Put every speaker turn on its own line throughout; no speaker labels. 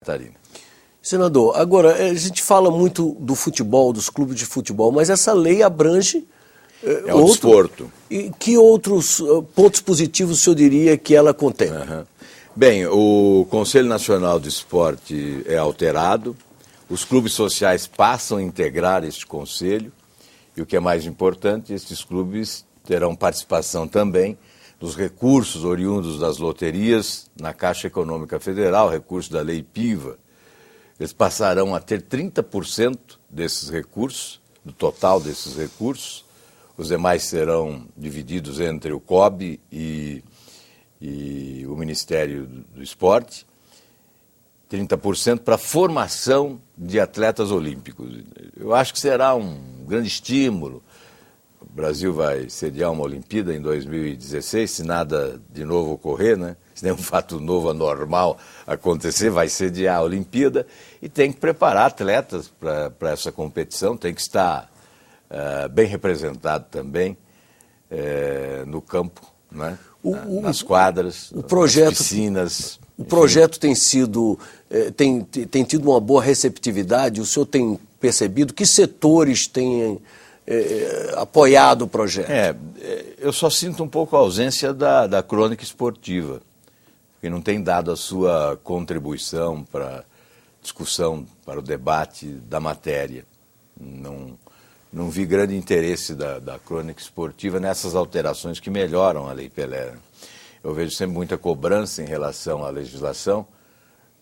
Catarina.
Senador, agora, a gente fala muito do futebol, dos clubes de futebol, mas essa lei abrange
o desporto.
E que outros pontos positivos o senhor diria que ela contém?
Bem, o Conselho Nacional do Esporte é alterado, os clubes sociais passam a integrar este conselho, e o que é mais importante, estes clubes terão participação também dos recursos oriundos das loterias na Caixa Econômica Federal, recursos da Lei PIVA. Eles passarão a ter 30% desses recursos, do total desses recursos. Os demais serão divididos entre o COB e o Ministério do Esporte. 30% para a formação de atletas olímpicos. Eu acho que será um grande estímulo. O Brasil vai sediar uma Olimpíada em 2016, se nada de novo ocorrer, né? Se nenhum fato novo, anormal acontecer, vai sediar a Olimpíada e tem que preparar atletas para essa competição, tem que estar bem representado também no campo, né? Nas quadras, nas piscinas.
O projeto tem sido, tem tido uma boa receptividade, o senhor tem percebido que setores têm apoiado o projeto?
Eu só sinto um pouco a ausência da crônica esportiva, que não tem dado a sua contribuição para a discussão, para o debate da matéria. Não vi grande interesse da crônica esportiva nessas alterações que melhoram a Lei Pelé. Eu vejo sempre muita cobrança em relação à legislação,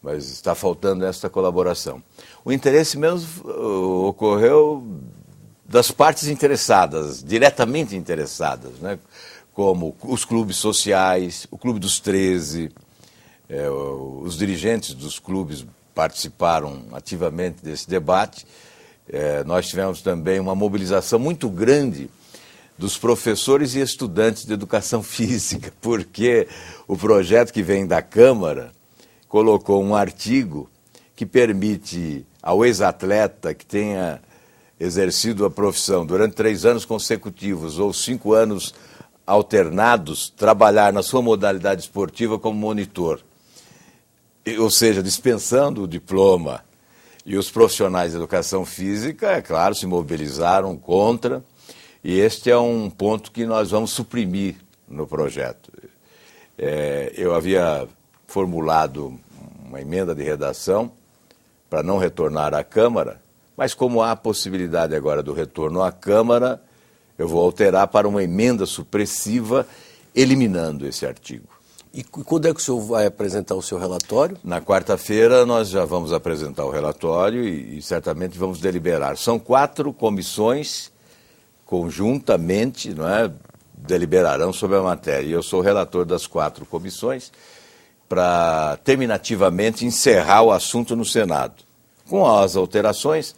mas está faltando essa colaboração. O interesse mesmo ocorreu das partes interessadas, diretamente interessadas, né? Como os clubes sociais, o Clube dos 13, os dirigentes dos clubes participaram ativamente desse debate. Nós tivemos também uma mobilização muito grande dos professores e estudantes de educação física, porque o projeto que vem da Câmara colocou um artigo que permite ao ex-atleta que tenha exercido a profissão durante 3 anos consecutivos ou 5 anos alternados, trabalhar na sua modalidade esportiva como monitor. Ou seja, dispensando o diploma. E os profissionais de educação física, é claro, se mobilizaram contra, e este é um ponto que nós vamos suprimir no projeto. Eu havia formulado uma emenda de redação para não retornar à Câmara, mas como há a possibilidade agora do retorno à Câmara, eu vou alterar para uma emenda supressiva, eliminando esse artigo.
E quando é que o senhor vai apresentar o seu relatório?
Na quarta-feira nós já vamos apresentar o relatório e certamente vamos deliberar. São 4 comissões conjuntamente, não é, deliberarão sobre a matéria. E eu sou relator das 4 comissões para terminativamente encerrar o assunto no Senado. Com as alterações,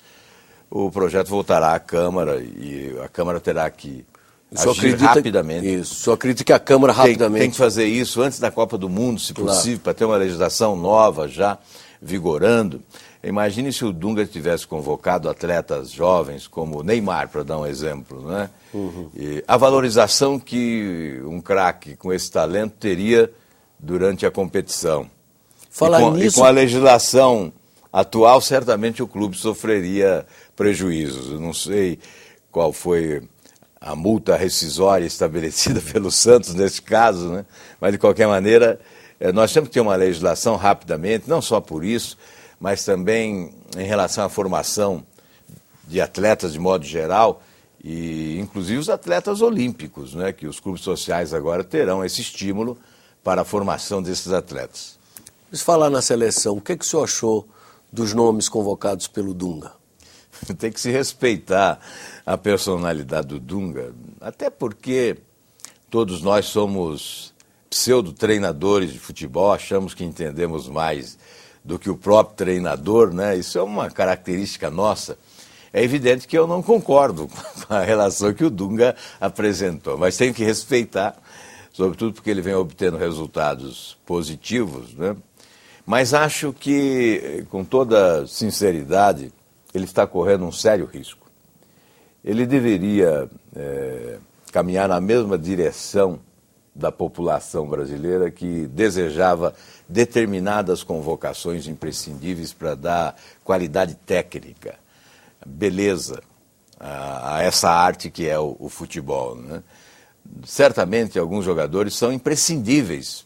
o projeto voltará à Câmara e a Câmara terá que agir rapidamente.
Isso, só acredito que a Câmara rapidamente...
Tem que fazer isso antes da Copa do Mundo, se possível, para ter uma legislação nova já vigorando. Imagine se o Dunga tivesse convocado atletas jovens como o Neymar, para dar um exemplo, né? E a valorização que um craque com esse talento teria durante a competição. E com a legislação atual, certamente o clube sofreria prejuízos. Eu não sei qual foi a multa rescisória estabelecida pelo Santos nesse caso, né? Mas de qualquer maneira, nós temos que ter uma legislação rapidamente, não só por isso, mas também em relação à formação de atletas de modo geral, e inclusive os atletas olímpicos, né? Que os clubes sociais agora terão esse estímulo para a formação desses atletas.
Mas falar na seleção, o que o senhor achou dos nomes convocados pelo Dunga?
Tem que se respeitar a personalidade do Dunga, até porque todos nós somos pseudo-treinadores de futebol, achamos que entendemos mais do que o próprio treinador, né? Isso é uma característica nossa. É evidente que eu não concordo com a relação que o Dunga apresentou, mas tenho que respeitar, sobretudo porque ele vem obtendo resultados positivos, né? Mas acho que, com toda sinceridade, ele está correndo um sério risco. Ele deveria caminhar na mesma direção da população brasileira que desejava determinadas convocações imprescindíveis para dar qualidade técnica, beleza a essa arte que é o futebol, né? Certamente alguns jogadores são imprescindíveis,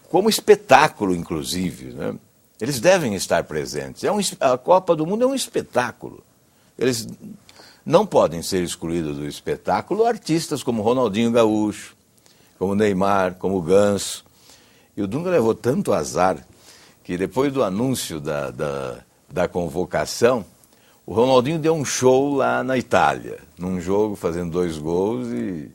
como espetáculo inclusive, né? Eles devem estar presentes. A Copa do Mundo é um espetáculo. Eles não podem ser excluídos do espetáculo artistas como Ronaldinho Gaúcho, como Neymar, como Ganso. E o Dunga levou tanto azar que depois do anúncio da convocação, o Ronaldinho deu um show lá na Itália, num jogo fazendo 2 gols e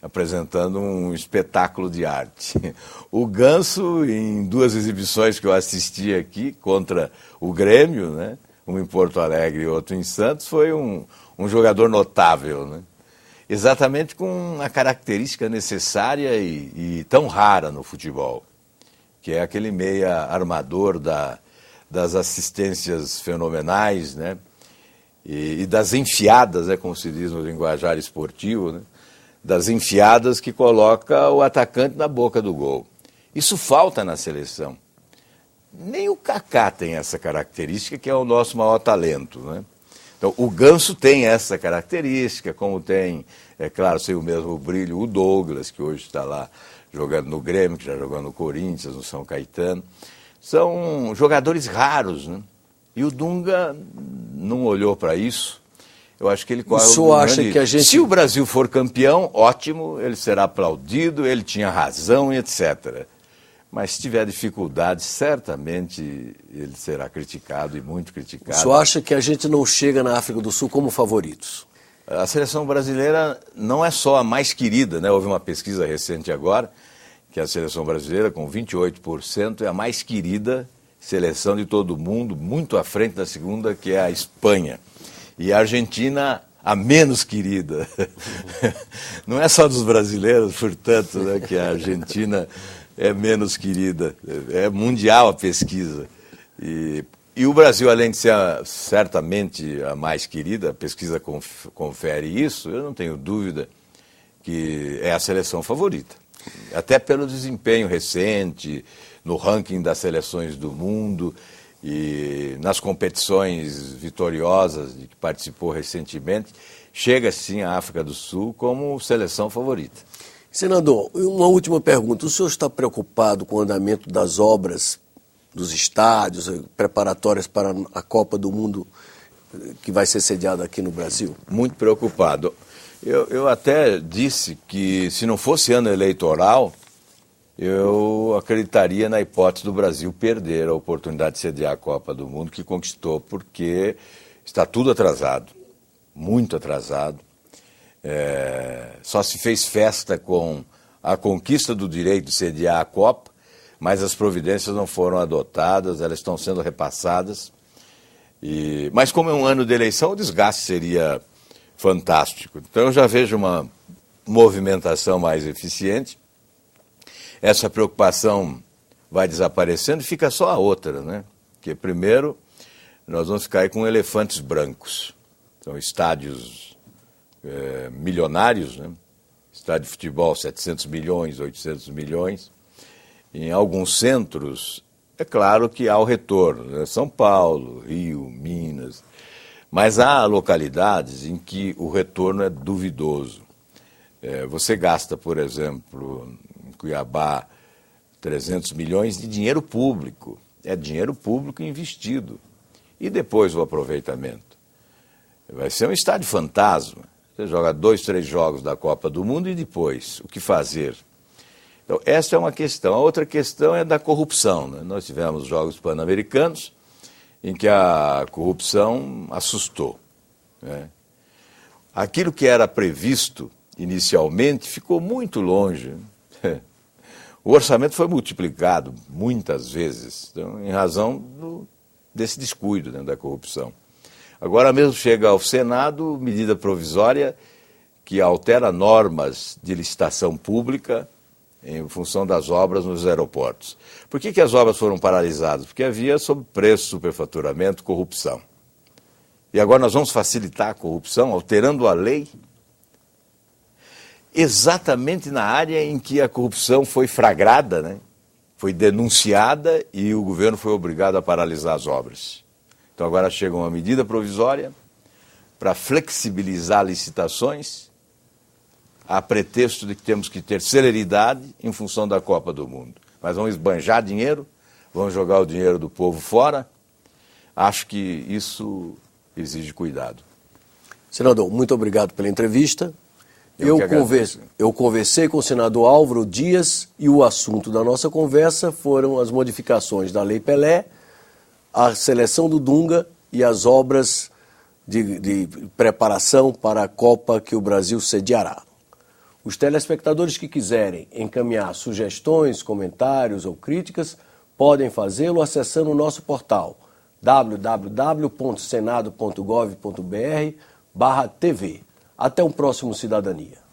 apresentando um espetáculo de arte. O Ganso, em 2 exibições que eu assisti aqui, contra o Grêmio, né? Um em Porto Alegre e outro em Santos, foi um jogador notável, né? Exatamente com a característica necessária e tão rara no futebol, que é aquele meia armador das assistências fenomenais, né? E das enfiadas, né, como se diz no linguajar esportivo, né? Das enfiadas que coloca o atacante na boca do gol. Isso falta na seleção. Nem o Kaká tem essa característica, que é o nosso maior talento, né? Então, o Ganso tem essa característica, como tem, é claro, sem o mesmo brilho, o Douglas, que hoje está lá jogando no Grêmio, que já jogou no Corinthians, no São Caetano. São jogadores raros, né? E o Dunga não olhou para isso. Eu acho que ele corre.
O senhor acha que a gente...
Se o Brasil for campeão, ótimo, ele será aplaudido, ele tinha razão e etc. Mas se tiver dificuldade, certamente ele será criticado e muito criticado.
O senhor acha que a gente não chega na África do Sul como favoritos?
A seleção brasileira não é só a mais querida, né? Houve uma pesquisa recente agora, que a seleção brasileira, com 28%, é a mais querida seleção de todo o mundo, muito à frente da segunda, que é a Espanha. E a Argentina, a menos querida. Não é só dos brasileiros, portanto, né, que a Argentina é menos querida. É mundial a pesquisa. E o Brasil, além de ser certamente a mais querida, a pesquisa confere isso, eu não tenho dúvida que é a seleção favorita. Até pelo desempenho recente, no ranking das seleções do mundo e nas competições vitoriosas de que participou recentemente, chega sim a África do Sul como seleção favorita.
Senador, uma última pergunta. O senhor está preocupado com o andamento das obras dos estádios preparatórias para a Copa do Mundo que vai ser sediada aqui no Brasil?
Muito preocupado. Eu até disse que se não fosse ano eleitoral, eu acreditaria na hipótese do Brasil perder a oportunidade de sediar a Copa do Mundo que conquistou, porque está tudo atrasado, muito atrasado. Só se fez festa com a conquista do direito de sediar a Copa, mas as providências não foram adotadas, elas estão sendo repassadas. Mas como é um ano de eleição, o desgaste seria fantástico. Então eu já vejo uma movimentação mais eficiente. Essa preocupação vai desaparecendo e fica só a outra, né? Que primeiro nós vamos ficar aí com elefantes brancos. São estádios milionários, né? Estádio de futebol, 700 milhões, 800 milhões. Em alguns centros, é claro que há o retorno, né? São Paulo, Rio, Minas. Mas há localidades em que o retorno é duvidoso. Você gasta, por exemplo, em Cuiabá, 300 milhões de dinheiro público. É dinheiro público investido. E depois o aproveitamento? Vai ser um estádio fantasma. Você joga 2, 3 jogos da Copa do Mundo e depois, o que fazer? Então, essa é uma questão. A outra questão é da corrupção, né? Nós tivemos jogos pan-americanos em que a corrupção assustou, né? Aquilo que era previsto inicialmente ficou muito longe. O orçamento foi multiplicado muitas vezes, então, em razão desse descuido, né, da corrupção. Agora mesmo chega ao Senado medida provisória que altera normas de licitação pública em função das obras nos aeroportos. Por que as obras foram paralisadas? Porque havia sobrepreço, superfaturamento, corrupção. E agora nós vamos facilitar a corrupção alterando a lei? exatamente na área em que a corrupção foi flagrada, né? Foi denunciada e o governo foi obrigado a paralisar as obras. Então agora chega uma medida provisória para flexibilizar licitações a pretexto de que temos que ter celeridade em função da Copa do Mundo. Mas vão esbanjar dinheiro, vão jogar o dinheiro do povo fora. Acho que isso exige cuidado.
Senador, muito obrigado pela entrevista. Eu conversei com o senador Álvaro Dias e o assunto da nossa conversa foram as modificações da Lei Pelé, a seleção do Dunga e as obras de preparação para a Copa que o Brasil sediará. Os telespectadores que quiserem encaminhar sugestões, comentários ou críticas podem fazê-lo acessando o nosso portal www.senado.gov.br/TV. Até um próximo Cidadania.